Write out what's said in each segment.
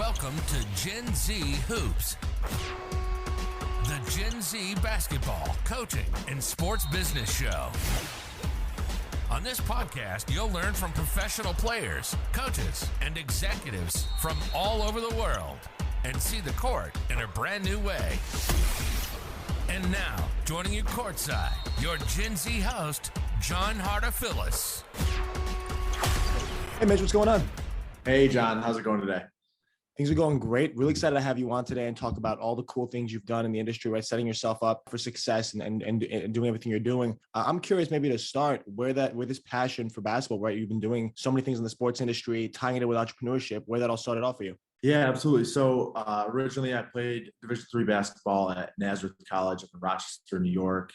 Welcome to Gen Z Hoops, the Gen Z basketball, coaching, and sports business show. On this podcast, you'll learn from professional players, coaches, and executives from all over the world and see the court in a brand new way. And now, joining you courtside, your Gen Z host, John Hartofilis. Hey, Mitch, what's going on? Hey, John. How's it going today? Things are going great. Really excited to have you on today and talk about all the cool things you've done in the industry, right? Setting yourself up for success and doing everything you're doing. I'm curious maybe to start where this passion for basketball, right? You've been doing so many things in the sports industry, tying it in with entrepreneurship, where that all started off for you. Yeah, absolutely. So originally I played Division III basketball at Nazareth College up in Rochester, New York.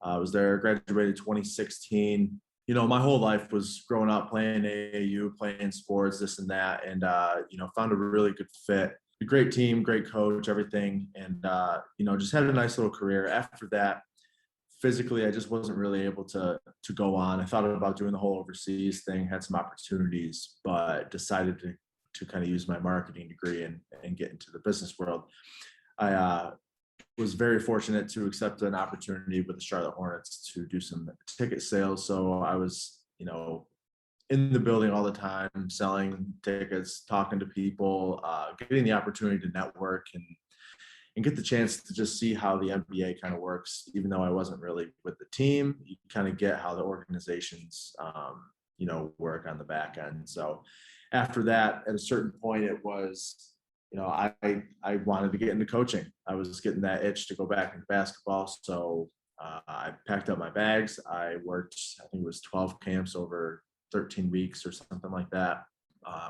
I was there, graduated 2016. You know, my whole life was growing up playing AAU, playing sports, this and that, and, found a really good fit. A great team, great coach, everything, and, just had a nice little career. After that, physically, I just wasn't really able to go on. I thought about doing the whole overseas thing, had some opportunities, but decided to kind of use my marketing degree and get into the business world. I was very fortunate to accept an opportunity with the Charlotte Hornets to do some ticket sales. So I was, in the building all the time, selling tickets, talking to people, getting the opportunity to network and get the chance to just see how the NBA kind of works. Even though I wasn't really with the team, you kind of get how the organizations, work on the back end. So after that, at a certain point, it was, I wanted to get into coaching. I was getting that itch to go back into basketball. So I packed up my bags. I worked, I think it was 12 camps over 13 weeks or something like that,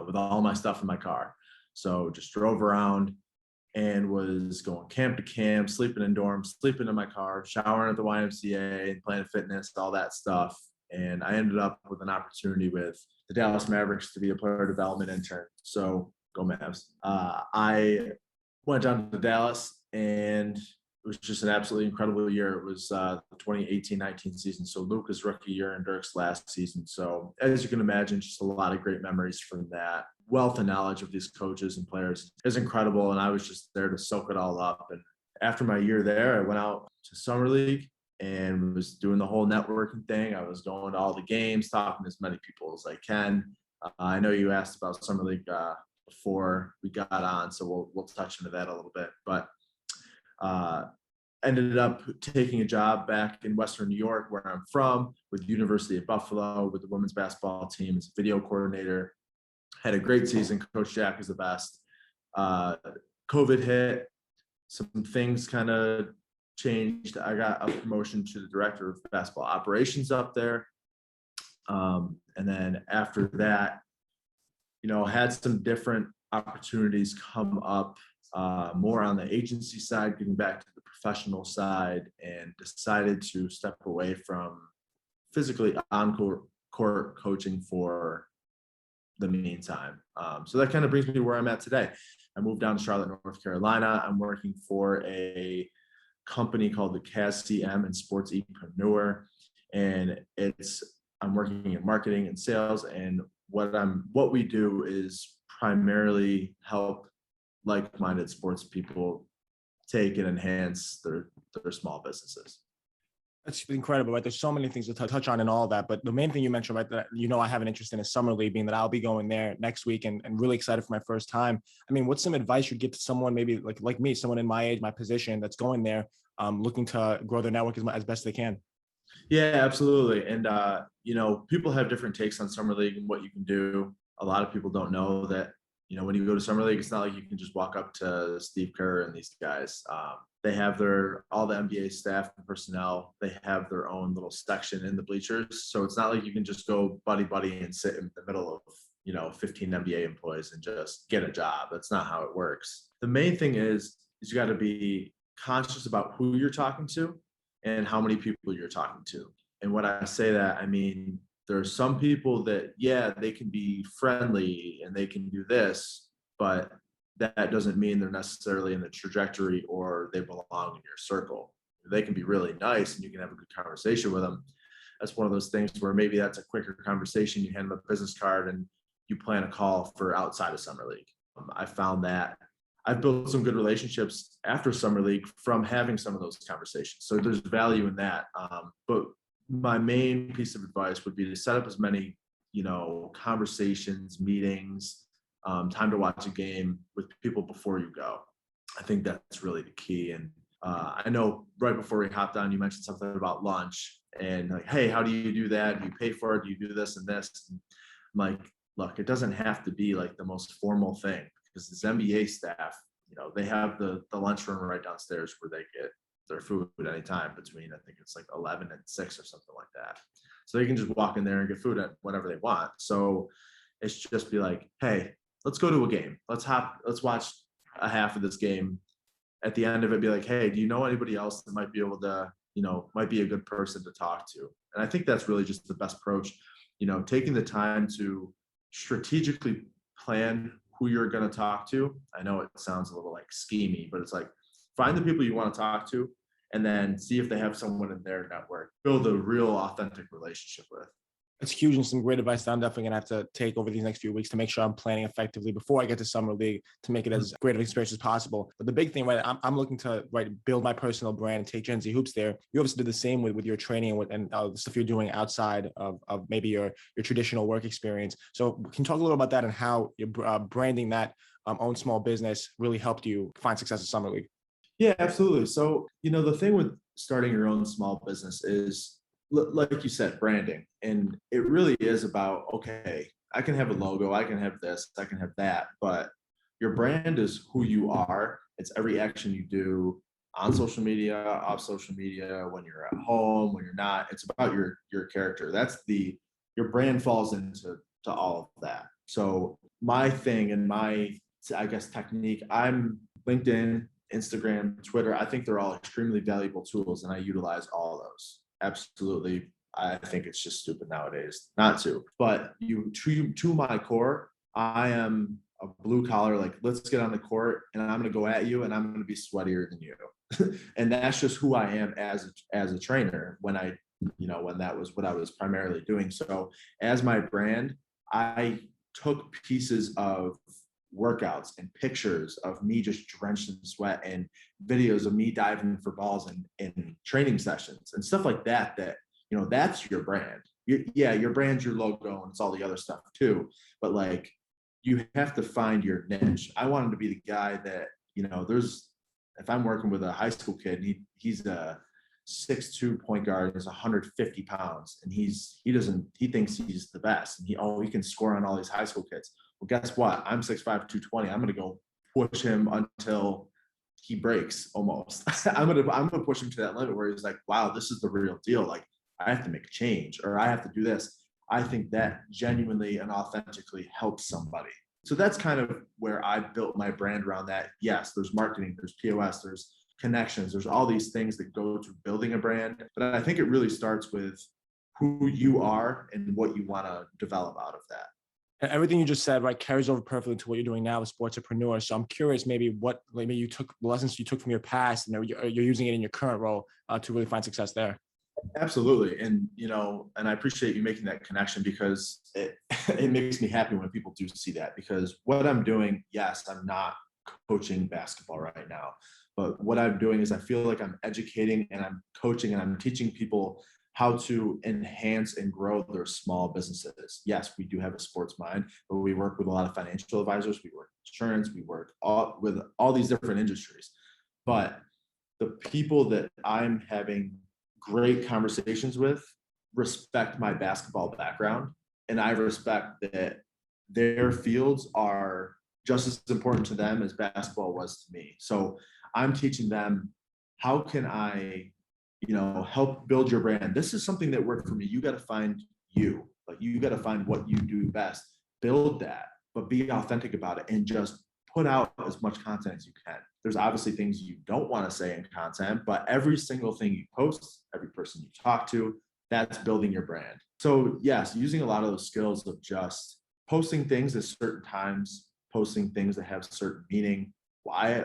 with all my stuff in my car. So just drove around and was going camp to camp, sleeping in dorms, sleeping in my car, showering at the YMCA and playing fitness, all that stuff. And I ended up with an opportunity with the Dallas Mavericks to be a player development intern. So go Mavs. I went down to Dallas and it was just an absolutely incredible year. It was the 2018-19 season. So Luka's rookie year and Dirk's last season. So as you can imagine, just a lot of great memories from that. Wealth and knowledge of these coaches and players is incredible. And I was just there to soak it all up. And after my year there, I went out to Summer League and was doing the whole networking thing. I was going to all the games, talking to as many people as I can. I know you asked about Summer League before we got on, so we'll touch into that a little bit. But ended up taking a job back in Western New York, where I'm from, with the University of Buffalo, with the women's basketball team as a video coordinator. Had a great season. Coach Jack is the best. COVID hit. Some things kind of changed. I got a promotion to the director of basketball operations up there. And then after that, had some different opportunities come up, more on the agency side, getting back to the professional side, and decided to step away from physically on-court coaching for the meantime. So that kind of brings me to where I'm at today. I moved down to Charlotte, North Carolina. I'm working for a company called the CAS-CM and SportsEpreneur, and I'm working in marketing and sales, and what we do is primarily help like-minded sports people take and enhance their small businesses. That's incredible, right? There's so many things to touch on and all that, but the main thing you mentioned, right, that I have an interest in is Summer League, being that I'll be going there next week and really excited for my first time. I mean, what's some advice you'd give to someone maybe like me, someone in my age, my position, that's going there, looking to grow their network as best they can? Yeah, absolutely. And, people have different takes on Summer League and what you can do. A lot of people don't know that, when you go to Summer League, it's not like you can just walk up to Steve Kerr and these guys. They have all the NBA staff and personnel, they have their own little section in the bleachers. So it's not like you can just go buddy and sit in the middle of, 15 NBA employees and just get a job. That's not how it works. The main thing is you got to be conscious about who you're talking to and how many people you're talking to. And when I say that, I mean, there are some people that, they can be friendly and they can do this, but that doesn't mean they're necessarily in the trajectory or they belong in your circle. They can be really nice and you can have a good conversation with them. That's one of those things where maybe that's a quicker conversation. You hand them a business card and you plan a call for outside of Summer League. I found that I've built some good relationships after summer league from having some of those conversations. So there's value in that. But my main piece of advice would be to set up as many, conversations, meetings, time to watch a game with people before you go. I think that's really the key. And I know right before we hopped on, you mentioned something about lunch and like, hey, how do you do that? Do you pay for it? Do you do this and this? And I'm like, look, it doesn't have to be like the most formal thing, because this NBA staff, they have the lunchroom right downstairs where they get their food at any time between, I think it's like 11 and 6 or something like that. So they can just walk in there and get food at whatever they want. So it's just be like, hey, let's go to a game. Let's watch a half of this game. At the end of it, be like, hey, do you know anybody else that might be able to, might be a good person to talk to? And I think that's really just the best approach, taking the time to strategically plan who you're going to talk to. I know it sounds a little like schemy, but it's like, find the people you want to talk to and then see if they have someone in their network, build a real authentic relationship with. It's huge and some great advice that I'm definitely going to have to take over these next few weeks to make sure I'm planning effectively before I get to summer league to make it as great of an experience as possible. But the big thing, right, I'm looking to build my personal brand and take Gen Z Hoops there. You obviously did the same with your training and the stuff you're doing outside of maybe your traditional work experience. So can you talk a little about that and how you're branding that own small business really helped you find success in summer league? Yeah, absolutely. So, the thing with starting your own small business is, like you said, branding. And it really is about, okay, I can have a logo, I can have this, I can have that, but your brand is who you are. It's every action you do on social media, off social media, when you're at home, when you're not. It's about your character. Your brand falls into all of that. So my thing and my, I guess, technique, I'm LinkedIn, Instagram, Twitter. I think they're all extremely valuable tools, and I utilize all of those. Absolutely. I think it's just stupid nowadays not to. But to my core, I am a blue collar, like, let's get on the court and I'm going to go at you and I'm going to be sweatier than you. And that's just who I am as a trainer when that was what I was primarily doing. So as my brand, I took pieces of workouts and pictures of me just drenched in sweat and videos of me diving for balls in training sessions and stuff like that, that's your brand. Your brand's your logo and it's all the other stuff too. But like, you have to find your niche. I wanted to be the guy that, if I'm working with a high school kid, he's a 6'2" point guard, is 150 pounds, and he thinks he's the best. And he can score on all these high school kids. Well, guess what? I'm 6'5", 220. I'm going to go push him until he breaks almost. I'm going to push him to that limit where he's like, wow, this is the real deal. Like, I have to make a change, or I have to do this. I think that genuinely and authentically helps somebody. So that's kind of where I built my brand around that. Yes, there's marketing, there's POS, there's connections, there's all these things that go to building a brand. But I think it really starts with who you are and what you want to develop out of that. And everything you just said, right, carries over perfectly to what you're doing now as SportsEpreneur. So I'm curious, maybe you took lessons you took from your past and you're using it in your current role to really find success there. Absolutely. And, and I appreciate you making that connection, because it makes me happy when people do see that, because what I'm doing, yes, I'm not coaching basketball right now, but what I'm doing is I feel like I'm educating and I'm coaching and I'm teaching people how to enhance and grow their small businesses. Yes, we do have a sports mind, but we work with a lot of financial advisors. We work with insurance. We work with all these different industries. But the people that I'm having great conversations with respect my basketball background, and I respect that their fields are just as important to them as basketball was to me. So I'm teaching them, how can I help build your brand? This is something that worked for me. You got to find you. Like, you got to find what you do best, build that, but be authentic about it and just put out as much content as you can. There's obviously things you don't want to say in content, but every single thing you post, every person you talk to, that's building your brand. So yes, using a lot of those skills of just posting things at certain times, posting things that have certain meaning, why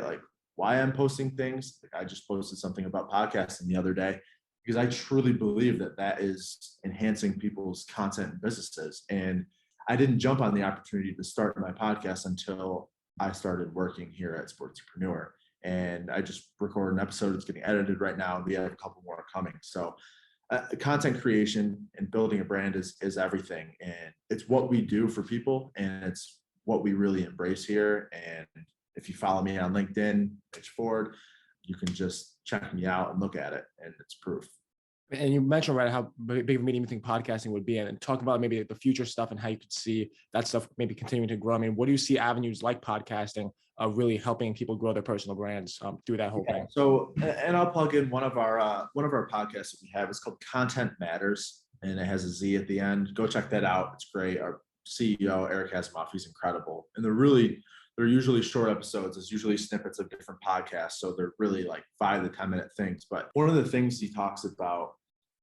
I'm posting things. Like, I just posted something about podcasting the other day because I truly believe that is enhancing people's content and businesses. And I didn't jump on the opportunity to start my podcast until I started working here at SportsEpreneur. And I just recorded an episode. It's getting edited right now, and we have a couple more coming. So content creation and building a brand is everything. And it's what we do for people, and it's what we really embrace here. And if you follow me on LinkedIn, Mitch Ford, you can just check me out and look at it, and it's proof. And you mentioned, right, how big of a medium you think podcasting would be, and talk about maybe the future stuff and how you could see that stuff maybe continuing to grow. I mean, what do you see avenues like podcasting really helping people grow their personal brands through that whole thing? So, and I'll plug in one of our podcasts that we have. It's called Content Matters, and it has a Z at the end. Go check that out. It's great. Our CEO, Eric Asimov, he's incredible. And they're usually short episodes. It's usually snippets of different podcasts. So they're really like 5 to 10 minute things. But one of the things he talks about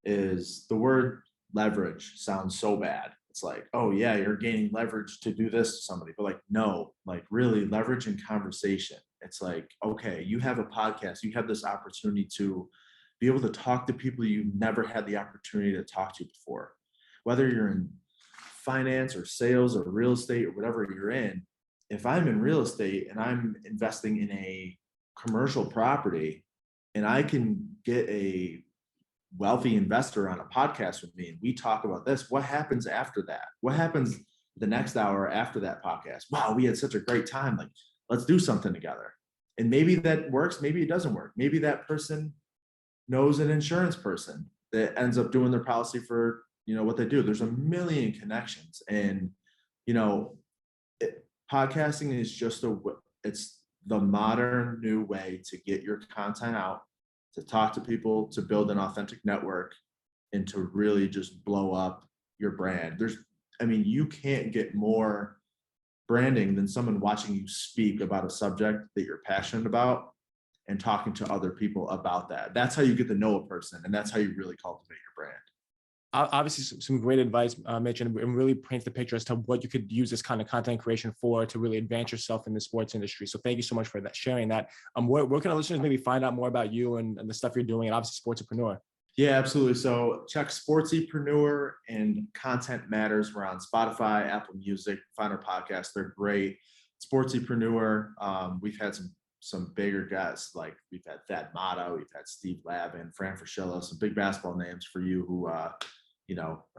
is the word leverage sounds so bad. It's like, oh yeah, you're gaining leverage to do this to somebody. But like, no, like really leverage in conversation. It's like, okay, you have a podcast. You have this opportunity to be able to talk to people you've never had the opportunity to talk to before. Whether you're in finance or sales or real estate or whatever you're in, if I'm in real estate and I'm investing in a commercial property and I can get a wealthy investor on a podcast with me and we talk about this, what happens after that? What happens the next hour after that podcast? Wow, we had such a great time. Like, let's do something together. And maybe that works. Maybe it doesn't work. Maybe that person knows an insurance person that ends up doing their policy for, what they do. There's a million connections. And, podcasting is just it's the modern new way to get your content out, to talk to people, to build an authentic network, and to really just blow up your brand. You can't get more branding than someone watching you speak about a subject that you're passionate about and talking to other people about that. That's how you get to know a person, and that's how you really cultivate your brand. Obviously some great advice, Mitch, and really paints the picture as to what you could use this kind of content creation for to really advance yourself in the sports industry. So thank you so much for that, sharing that. Where can our listeners maybe find out more about you and the stuff you're doing, and obviously SportsEpreneur? Yeah, absolutely. So check SportsEpreneur and Content Matters. We're on Spotify, Apple Music, find our podcasts. They're great. SportsEpreneur, we've had some bigger guests, like we've had Thad Matta, we've had Steve Lavin, Fran Fraschilla, some big basketball names for you who are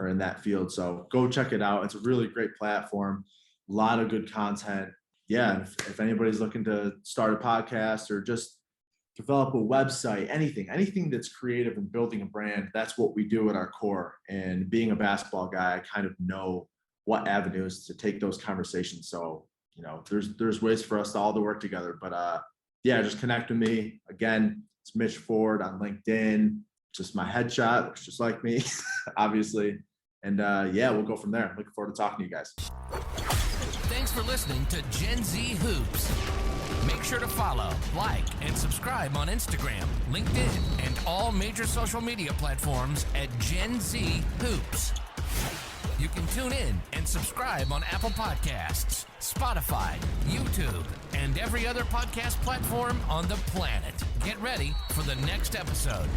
in that field. So go check it out. It's a really great platform, a lot of good content. Yeah, if anybody's looking to start a podcast or just develop a website, anything that's creative and building a brand, that's what we do at our core. And being a basketball guy, I kind of know what avenues to take those conversations. So, there's ways for us all to work together, but just connect with me. Again, it's Mitch Ford on LinkedIn, just my headshot, looks just like me, obviously. And we'll go from there. Looking forward to talking to you guys. Thanks for listening to Gen Z Hoops. Make sure to follow, like, and subscribe on Instagram, LinkedIn, and all major social media platforms at Gen Z Hoops. You can tune in and subscribe on Apple Podcasts, Spotify, YouTube, and every other podcast platform on the planet. Get ready for the next episode.